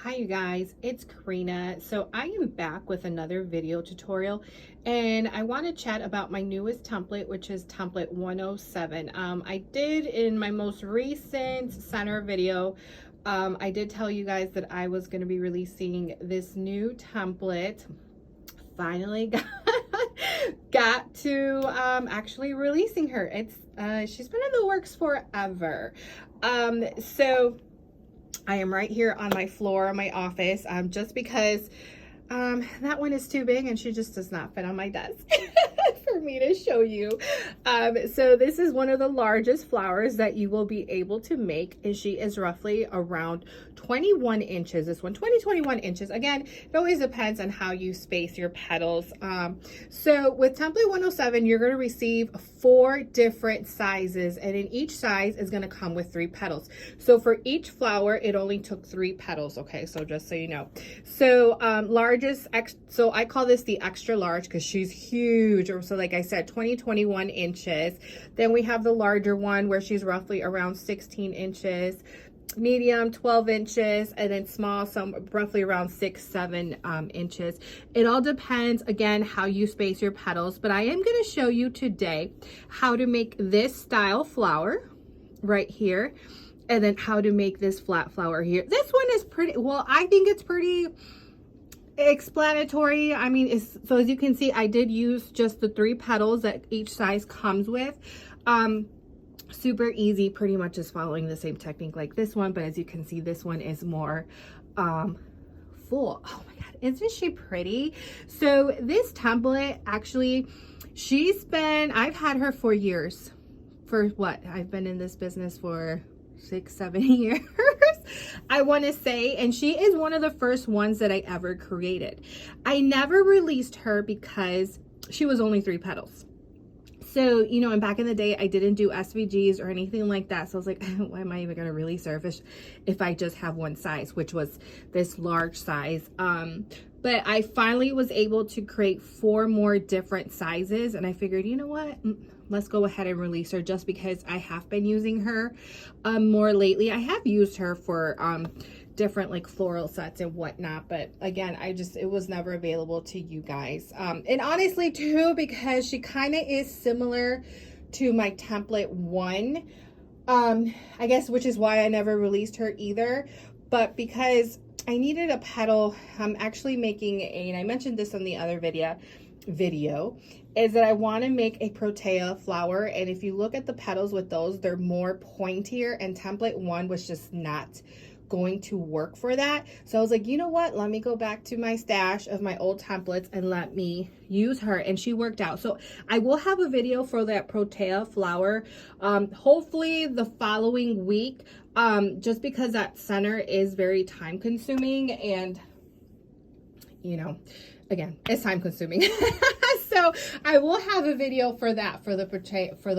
Hi you guys, it's Karina. So I am back with another video tutorial and I want to chat about my newest template, which is template 107. I did in my most recent center video, I did tell you guys that I was going to be releasing this new template. Finally got to actually releasing her. She's been in the works forever. So I am right here on my floor of my office, just because that one is too big and she just does not fit on my desk for me to show you. So this is one of the largest flowers that you will be able to make, and she is roughly around 21 inches. This one, 21 inches. Again, it always depends on how you space your petals. So with template 107, you're going to receive 4 different sizes, and in each size is going to come with 3 petals. So for each flower, it only took 3 petals. Okay, so just so you know. So so I call this the extra large because she's huge. So like I said, 21 inches. Then we have the larger one where she's roughly around 16 inches. Medium 12 inches, and then small, some roughly around 6-7 inches. It all depends again how you space your petals, but I am going to show you today how to make this style flower right here, and then how to make this flat flower here. This one is pretty, well, I think it's pretty explanatory. I mean, so as you can see, I did use just the 3 petals that each size comes with. Super easy, pretty much just following the same technique like this one, but as you can see, this one is more full. Oh my god, isn't she pretty? So this template, actually, I've had her for years. For what? I've been in this business for 6-7 years, I want to say, and she is one of the first ones that I ever created. I never released her because she was only 3 petals. So, you know, and back in the day, I didn't do SVGs or anything like that. So I was like, why am I even going to release her if I just have one size, which was this large size. But I finally was able to create 4 more different sizes. And I figured, you know what? Let's go ahead and release her, just because I have been using her more lately. I have used her for different like floral sets and whatnot, but again, it was never available to you guys. And honestly too, because she kind of is similar to my template 1, I guess, which is why I never released her either. But because I needed a petal, I'm actually making and I mentioned this on the other video, is that I want to make a protea flower. And if you look at the petals with those, they're more pointier, and template 1 was just not going to work for that. So I was like, you know what, let me go back to my stash of my old templates and let me use her, and she worked out. So I will have a video for that protea flower hopefully the following week, just because that center is very time consuming, and you know, again, it's time consuming. So I will have a video for that, for the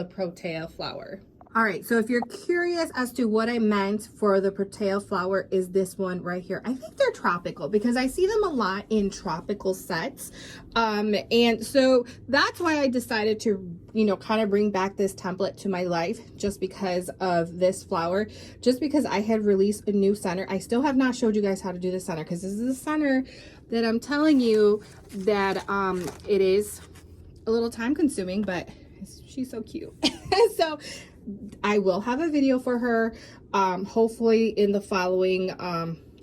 protea flower. All right, so if you're curious as to what I meant for the protea flower, is this one right here. I think they're tropical because I see them a lot in tropical sets. And so that's why I decided to, you know, kind of bring back this template to my life, just because of this flower, just because I had released a new center. I still have not showed you guys how to do the center, because this is a center that I'm telling you that it is a little time consuming, but she's so cute. So I will have a video for her, hopefully in the following,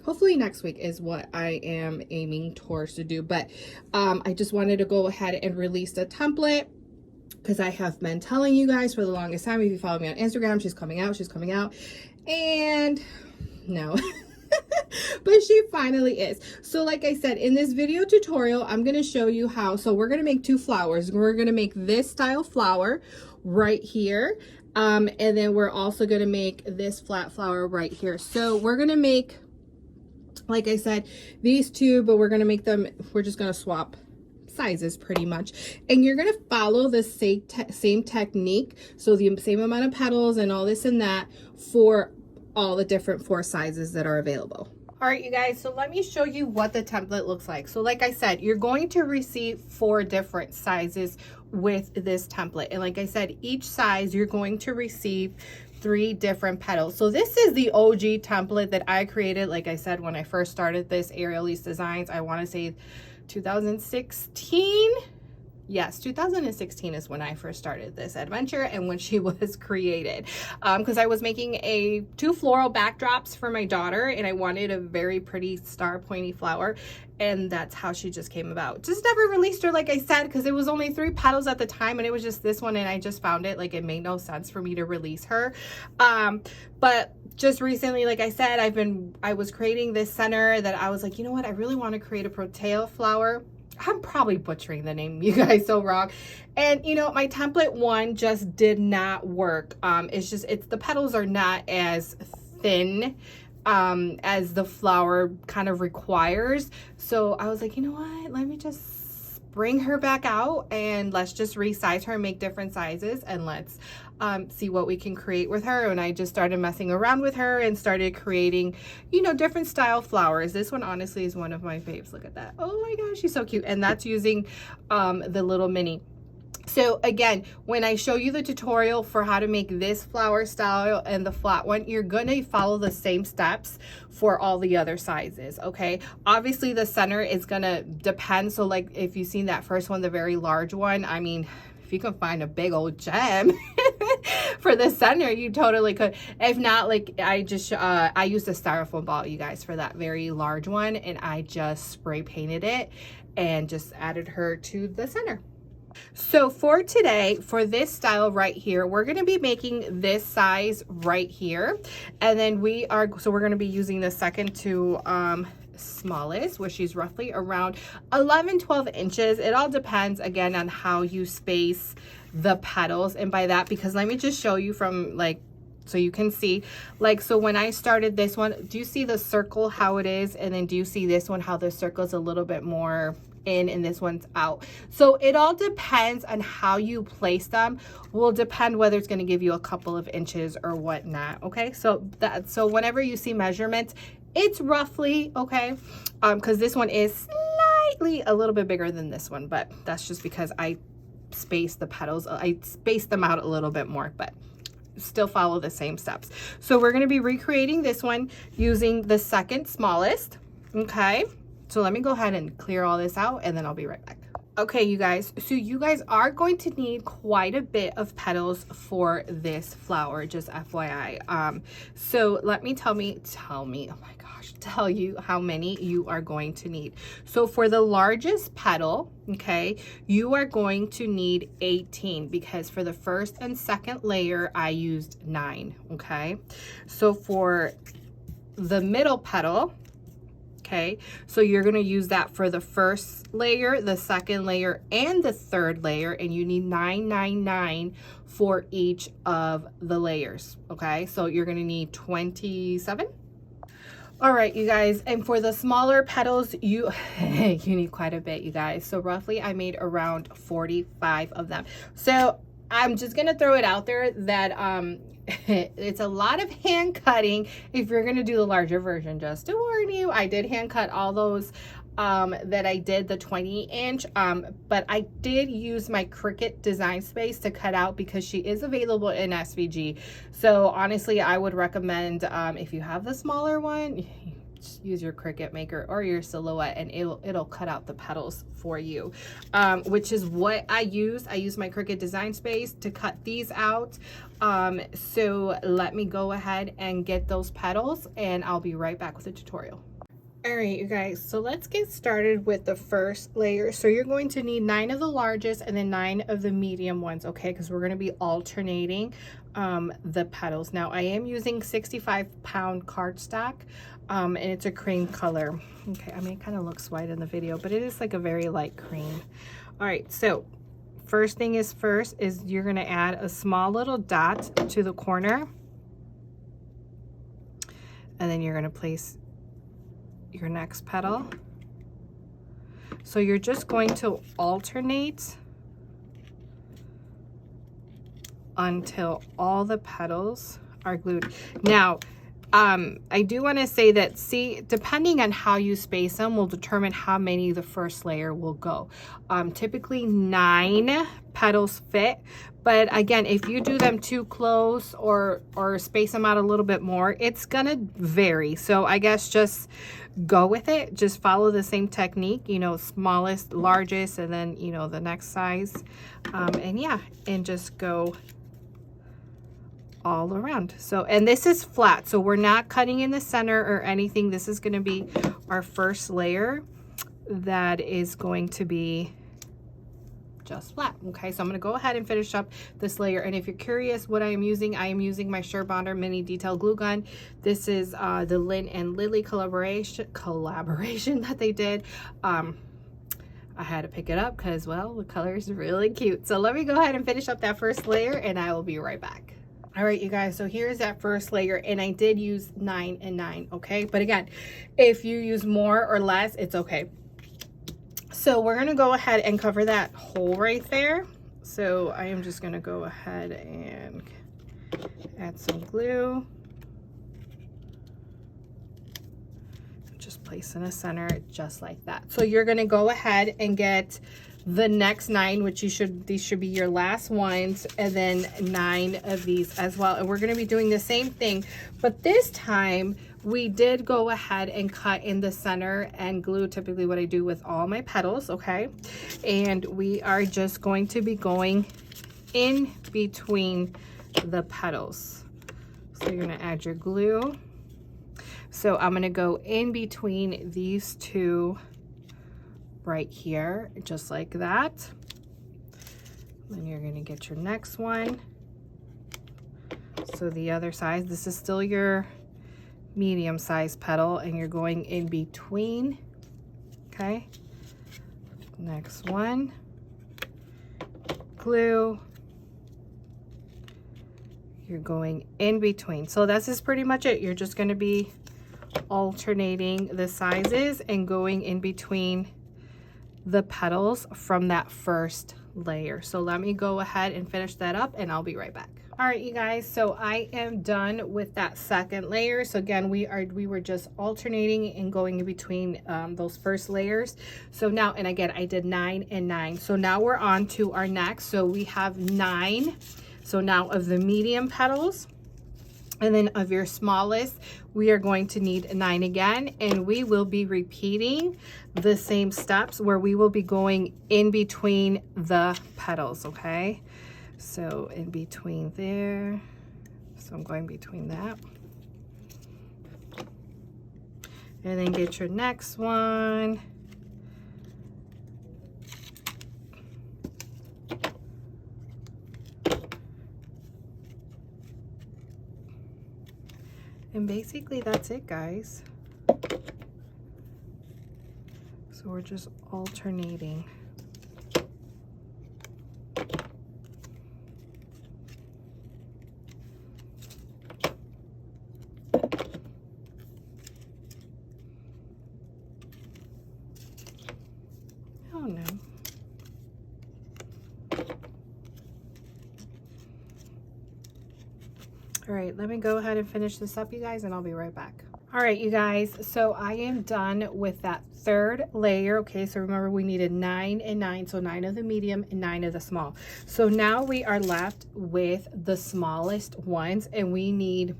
hopefully next week is what I am aiming towards to do. But I just wanted to go ahead and release the template, because I have been telling you guys for the longest time. If you follow me on Instagram, she's coming out, and no. But she finally is. So like I said, in this video tutorial, I'm going to show you how. So we're going to make 2 flowers. We're going to make this style flower right here. And then we're also going to make this flat flower right here. So we're going to make, like I said, these 2, but we're going to make them, we're just going to swap sizes pretty much. And you're going to follow the same technique. So the same amount of petals and all this and that for all the different 4 sizes that are available. All right, you guys, so let me show you what the template looks like. So like I said, you're going to receive 4 different sizes with this template. And like I said, each size you're going to receive 3 different petals. So this is the OG template that I created, like I said, when I first started this Ariel Elise Designs. I want to say 2016. Yes, 2016 is when I first started this adventure and when she was created. Because I was making 2 floral backdrops for my daughter, and I wanted a very pretty star pointy flower, and that's how she just came about. Just never released her, like I said, because it was only 3 petals at the time, and it was just this one, and I just found it like it made no sense for me to release her. But just recently, like I said, I was creating this center that I was like, you know what, I really want to create a protea flower. I'm probably butchering the name, you guys, so wrong. And you know, my template one just did not work. It's the petals are not as thin as the flower kind of requires. So I was like, you know what, let me just bring her back out and let's just resize her and make different sizes, and let's see what we can create with her. And I just started messing around with her and started creating, you know, different style flowers. This one honestly is one of my faves. Look at that. Oh my gosh, she's so cute. And that's using the little mini. So again, when I show you the tutorial for how to make this flower style and the flat one, you're gonna follow the same steps for all the other sizes, okay? Obviously the center is gonna depend. So like if you've seen that first one, the very large one, I mean, if you can find a big old gem for the center, you totally could. If not, like I used a styrofoam ball, you guys, for that very large one, and I just spray painted it and just added her to the center. So for today, for this style right here, we're going to be making this size right here. And then we're going to be using the second to smallest, which is roughly around 11-12 inches. It all depends again on how you space the petals. And by that, because let me just show you from like, so you can see, like, so when I started this one, do you see the circle how it is? And then do you see this one, how the circle is a little bit more in and this one's out? So it all depends on how you place them. Will depend whether it's going to give you a couple of inches or whatnot. Okay, so whenever you see measurements, it's roughly okay, because this one is slightly a little bit bigger than this one, but that's just because I spaced the petals. I spaced them out a little bit more, but still follow the same steps. So we're going to be recreating this one using the second smallest. Okay, so let me go ahead and clear all this out and then I'll be right back. Okay, you guys, so you guys are going to need quite a bit of petals for this flower, just FYI. So let me tell you how many you are going to need. So for the largest petal, okay, you are going to need 18, because for the first and second layer, I used 9, okay? So for the middle petal, okay, so you're going to use that for the first layer, the second layer, and the third layer, and you need 999 for each of the layers, okay? So you're going to need 27. All right, you guys, and for the smaller petals, you need quite a bit, you guys. So roughly I made around 45 of them. So I'm just going to throw it out there that it's a lot of hand cutting if you're going to do the larger version. Just to warn you, I did hand cut all those that I did, the 20-inch, but I did use my Cricut design space to cut out, because she is available in SVG. So honestly, I would recommend, if you have the smaller one, just use your Cricut maker or your Silhouette, and it'll cut out the petals for you, which is what I use. I use my Cricut design space to cut these out. So let me go ahead and get those petals, and I'll be right back with the tutorial. All right, you guys, so let's get started with the first layer. So you're going to need 9 of the largest and then 9 of the medium ones, okay? Because we're going to be alternating the petals. Now, I am using 65-pound cardstock, and it's a cream color. Okay, I mean, it kind of looks white in the video, but it is like a very light cream. All right, so first thing is first is you're going to add a small little dot to the corner, and then you're going to place your next petal. So you're just going to alternate until all the petals are glued. Now, I do want to say that, see, depending on how you space them will determine how many the first layer will go. Typically 9 petals fit, but again, if you do them too close or space them out a little bit more, it's gonna vary. So I guess just go with it. Just follow the same technique, you know, smallest, largest, and then, you know, the next size. And yeah, and just go all around. So, and this is flat, so we're not cutting in the center or anything. This is going to be our first layer that is going to be just flat. Okay, so I'm going to go ahead and finish up this layer. And if you're curious what I am using my Sure Bonder mini detail glue gun. This is the Lynn and Lily collaboration that they did. I had to pick it up because, well, the color is really cute. So let me go ahead and finish up that first layer and I will be right back. All right, you guys, so here's that first layer, and I did use 9 and 9, okay? But again, if you use more or less, it's okay. So we're gonna go ahead and cover that hole right there. So I am just gonna go ahead and add some glue. Just place in the center, just like that. So you're gonna go ahead and get the next 9, which these should be your last ones, and then 9 of these as well. And we're going to be doing the same thing, but this time we did go ahead and cut in the center and glue, typically what I do with all my petals, okay? And we are just going to be going in between the petals. So you're going to add your glue. So I'm going to go in between these 2 right here, just like that. Then you're going to get your next one. So the other side, this is still your medium sized petal, and you're going in between. Okay, next one, glue, you're going in between. So this is pretty much it. You're just going to be alternating the sizes and going in between the petals from that first layer. So let me go ahead and finish that up and I'll be right back. All right, you guys, so I am done with that second layer. So again, we were just alternating and going in between those first layers. So now, and again, I did 9 and 9. So now we're on to our next. So we have 9. So now of the medium petals, and then of your smallest, we are going to need 9 again, and we will be repeating the same steps where we will be going in between the petals, okay? So in between there, so I'm going between that. And then get your next one. And basically that's it, guys. So we're just alternating. Oh no. All right, let me go ahead and finish this up, you guys, and I'll be right back. All right, you guys, so I am done with that third layer. Okay, so remember we needed 9 and 9, so 9 of the medium and 9 of the small. So now we are left with the smallest ones, and we need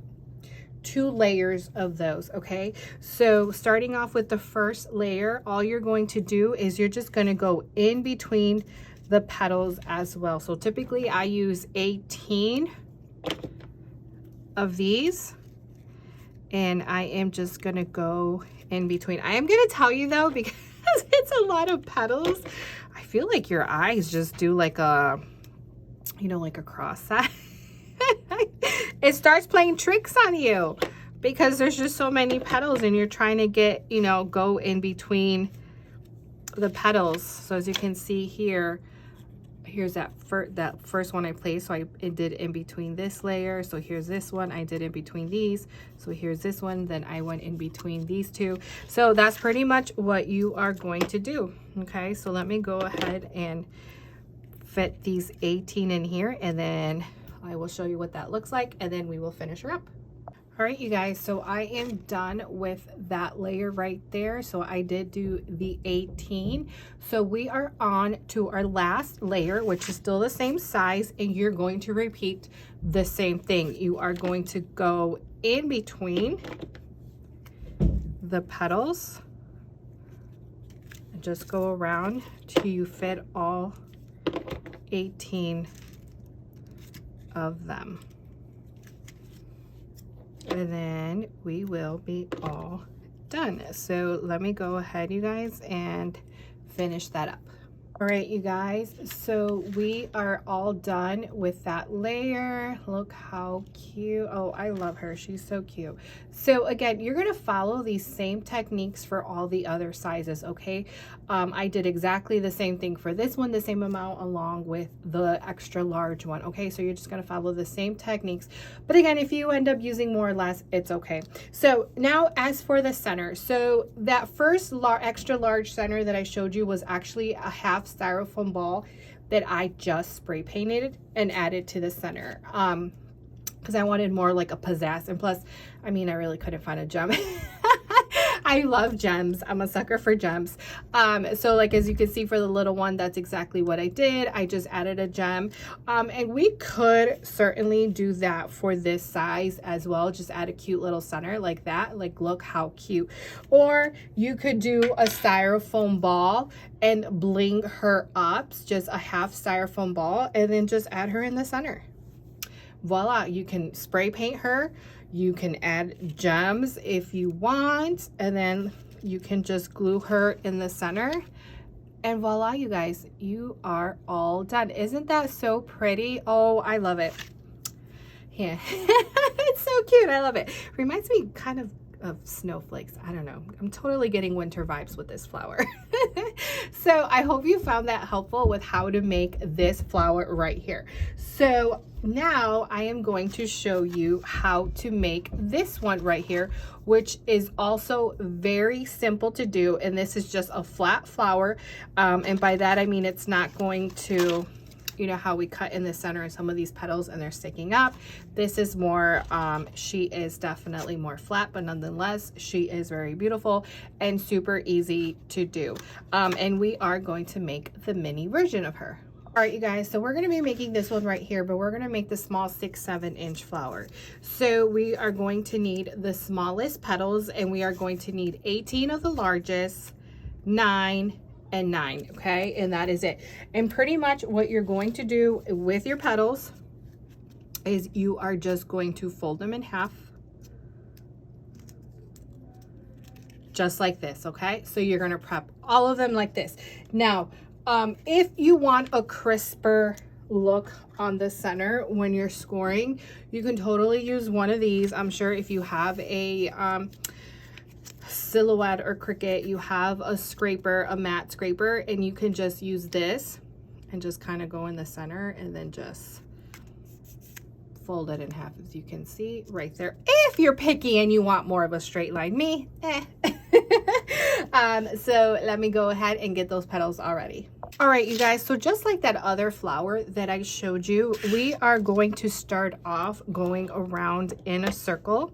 2 layers of those. Okay, so starting off with the first layer, all you're going to do is you're just going to go in between the petals as well. So typically I use 18 of these, and I am just gonna go in between. I am gonna tell you though, because it's a lot of petals, I feel like your eyes just do like a, you know, like a cross side. It starts playing tricks on you because there's just so many petals and you're trying to get, you know, go in between the petals. So as you can see here, here's that first one I placed, so I did in between this layer. So here's this one, I did in between these. So here's this one, then I went in between these 2. So that's pretty much what you are going to do. Okay, so let me go ahead and fit these 18 in here, and then I will show you what that looks like, and then we will finish her up. All right, you guys, so I am done with that layer right there. So I did do the 18. So we are on to our last layer, which is still the same size, and you're going to repeat the same thing. You are going to go in between the petals and just go around till you fit all 18 of them. And then we will be all done. So let me go ahead, you guys, and finish that up. All right, you guys, so we are all done with that layer. Look how cute. Oh, I love her. She's so cute. So again, you're going to follow these same techniques for all the other sizes, okay? I did exactly the same thing for this one, the same amount along with the extra large one, okay? So you're just going to follow the same techniques. But again, if you end up using more or less, it's okay. So now as for the center, so that first extra large center that I showed you was actually a half styrofoam ball that I just spray painted and added to the center because I wanted more like a pizzazz. And plus, I mean, I really couldn't find a gem. I love gems. I'm a sucker for gems. So like, as you can see for the little one, that's exactly what I did. I just added a gem. And we could certainly do that for this size as well. Just add a cute little center like that. Like, look how cute. Or you could do a styrofoam ball and bling her up, just a half styrofoam ball, and then just add her in the center. Voila, you can spray paint her. You can add gems if you want, and then you can just glue her in the center. And voila, you guys, you are all done. Isn't that so pretty? Oh, I love it. Yeah, it's so cute. I love it. Reminds me kind of snowflakes. I don't know. I'm totally getting winter vibes with this flower. So I hope you found that helpful with how to make this flower right here. So now I am going to show you how to make this one right here, which is also very simple to do. And this is just a flat flower. And by that, I mean, it's not going to, you know how we cut in the center of some of these petals and they're sticking up. This is more, she is definitely more flat, but nonetheless, she is very beautiful and super easy to do. And we are going to make the mini version of her. All right, you guys, so we're going to be making this one right here, but we're going to make the small 6-7 inch flower. So we are going to need the smallest petals, and we are going to need 18 of the largest, 9 and 9, okay? And that is it. And pretty much what you're going to do with your petals is you are just going to fold them in half, just like this, okay? So you're going to prep all of them like this. Now, if you want a crisper look on the center when you're scoring, you can totally use one of these. I'm sure if you have a Silhouette or Cricut, you have a scraper, a matte scraper, and you can just use this and just kind of go in the center and then just fold it in half, as you can see right there. If you're picky and you want more of a straight line, me, so let me go ahead and get those petals already. All right, you guys, so just like that other flower that I showed you, we are going to start off going around in a circle,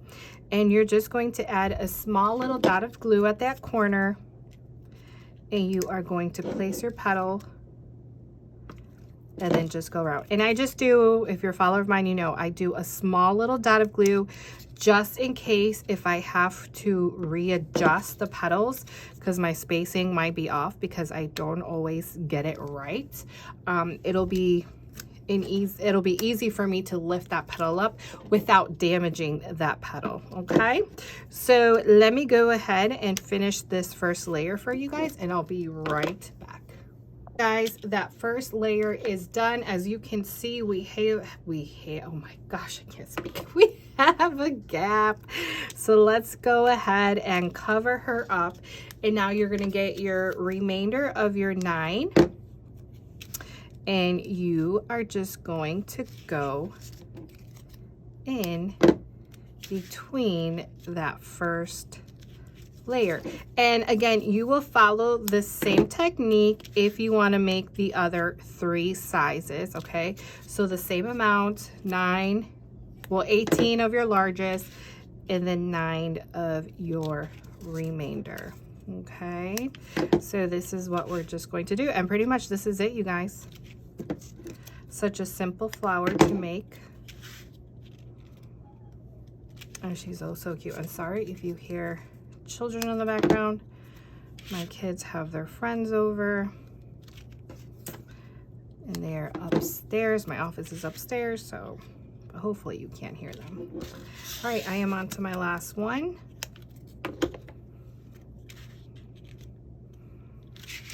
and you're just going to add a small little dot of glue at that corner, and you are going to place your petal and then just go around. And I just do, if you're a follower of mine, you know, I do a small little dot of glue just in case if I have to readjust the petals, because my spacing might be off because I don't always get it right. It'll be easy for me to lift that petal up without damaging that petal, okay? So let me go ahead and finish this first layer for you guys, and I'll be right back. Guys, that first layer is done. As you can see, we have, oh my gosh, I can't speak. We have a gap. So let's go ahead and cover her up. And now you're going to get your remainder of your 9. And you are just going to go in between that first layer. And again, you will follow the same technique if you want to make the other 3 sizes, okay? So the same amount, 18 of your largest, and then 9 of your remainder. Okay, so this is what we're just going to do, and pretty much this is it, you guys. Such a simple flower to make. And she's oh so cute. I'm sorry if you hear children in the background. My kids have their friends over and they're upstairs. My office is upstairs, so hopefully you can't hear them. All right, I am on to my last one.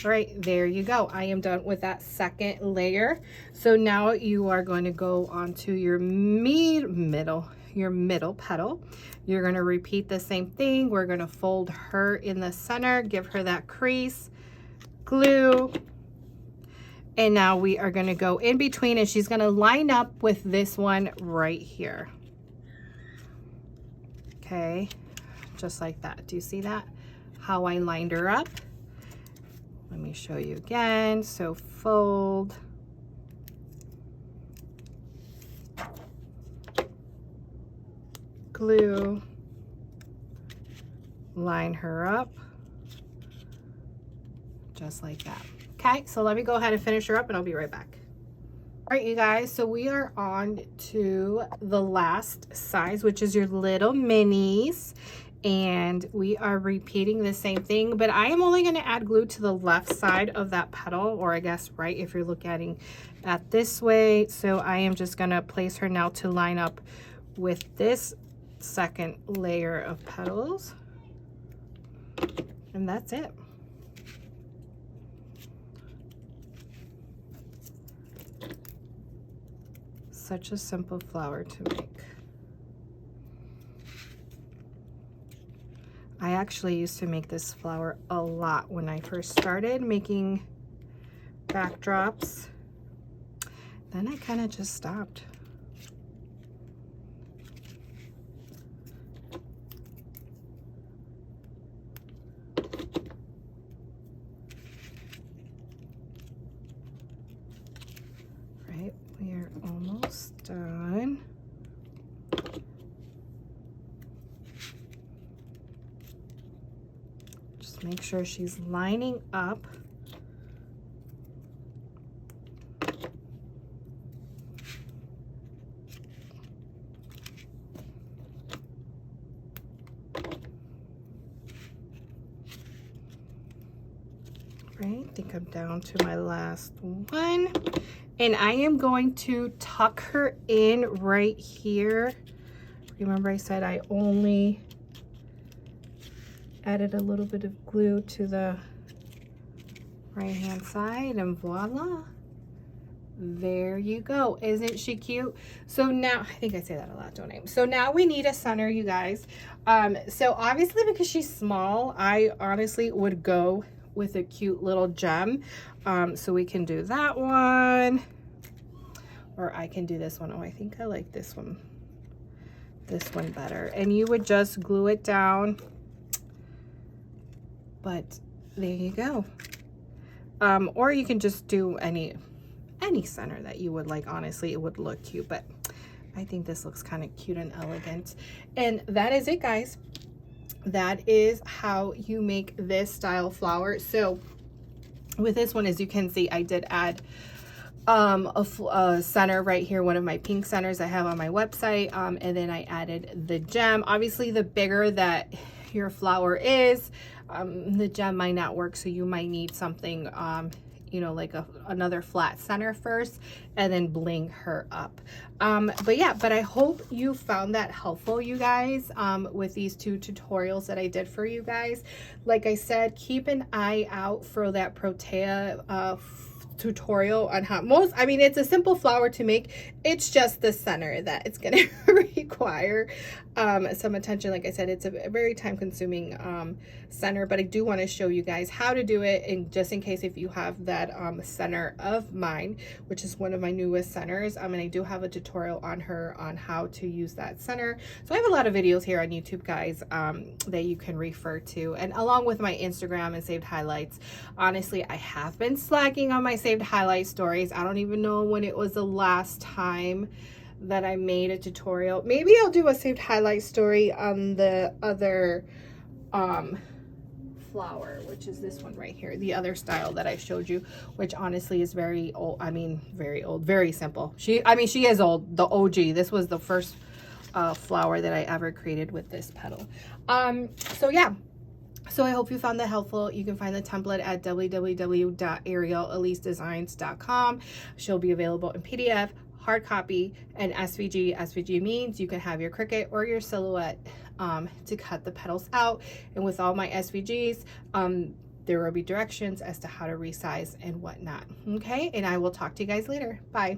All right, there you go. I am done with that second layer. So now you are going to go onto your middle petal. You're going to repeat the same thing. We're going to fold her in the center, give her that crease, glue, and now we are going to go in between, and she's going to line up with this one right here. Okay, just like that. Do you see that? How I lined her up? Let me show you again. So fold, glue, line her up, just like that. Okay, so let me go ahead and finish her up and I'll be right back. All right, you guys, so we are on to the last size, which is your little minis. And we are repeating the same thing, but I am only going to add glue to the left side of that petal, or I guess right if you're looking at this way. So I am just going to place her now to line up with this second layer of petals, and that's it. Such a simple flower to make. I actually used to make this flower a lot when I first started making backdrops. Then I kind of just stopped. Right, we are almost done. Make sure she's lining up. Right, I think I'm down to my last one. And I am going to tuck her in right here. Remember I said I only added a little bit of glue to the right hand side, and voila, there you go. Isn't she cute? So now, I think I say that a lot, don't I? So now we need a center, you guys. So obviously because she's small, I honestly would go with a cute little gem. So we can do that one, or I can do this one. Oh, I think I like this one better. And you would just glue it down. But there you go. Or you can just do any center that you would like. Honestly, it would look cute, but I think this looks kind of cute and elegant. And that is it, guys. That is how you make this style flower. So with this one, as you can see, I did add a center right here, one of my pink centers I have on my website, and then I added the gem. Obviously, the bigger that your flower is, the gem might not work, so you might need something you know, like another flat center first, and then bling her up. But yeah, but I hope you found that helpful, you guys, with these 2 tutorials that I did for you guys. Like I said, keep an eye out for that Protea tutorial on how I mean, it's a simple flower to make. It's just the center that it's going to require some attention. Like I said, it's a very time consuming center, but I do want to show you guys how to do it. And just in case, if you have that center of mine, which is one of my newest centers, and I do have a tutorial on her on how to use that center. So I have a lot of videos here on YouTube, guys, that you can refer to, and along with my Instagram and saved highlights. Honestly, I have been slacking on my saved highlight stories. I don't even know when it was the last time that I made a tutorial. Maybe I'll do a saved highlight story on the other flower, which is this one right here, the other style that I showed you, which honestly is very old. I mean, very old, very simple. She is old, the OG. This was the first flower that I ever created with this petal. So yeah. So I hope you found that helpful. You can find the template at www.arielleelisedesigns.com. She'll be available in PDF, hard copy, and SVG. SVG means you can have your Cricut or your silhouette to cut the petals out. And with all my SVGs, there will be directions as to how to resize and whatnot. Okay, and I will talk to you guys later. Bye.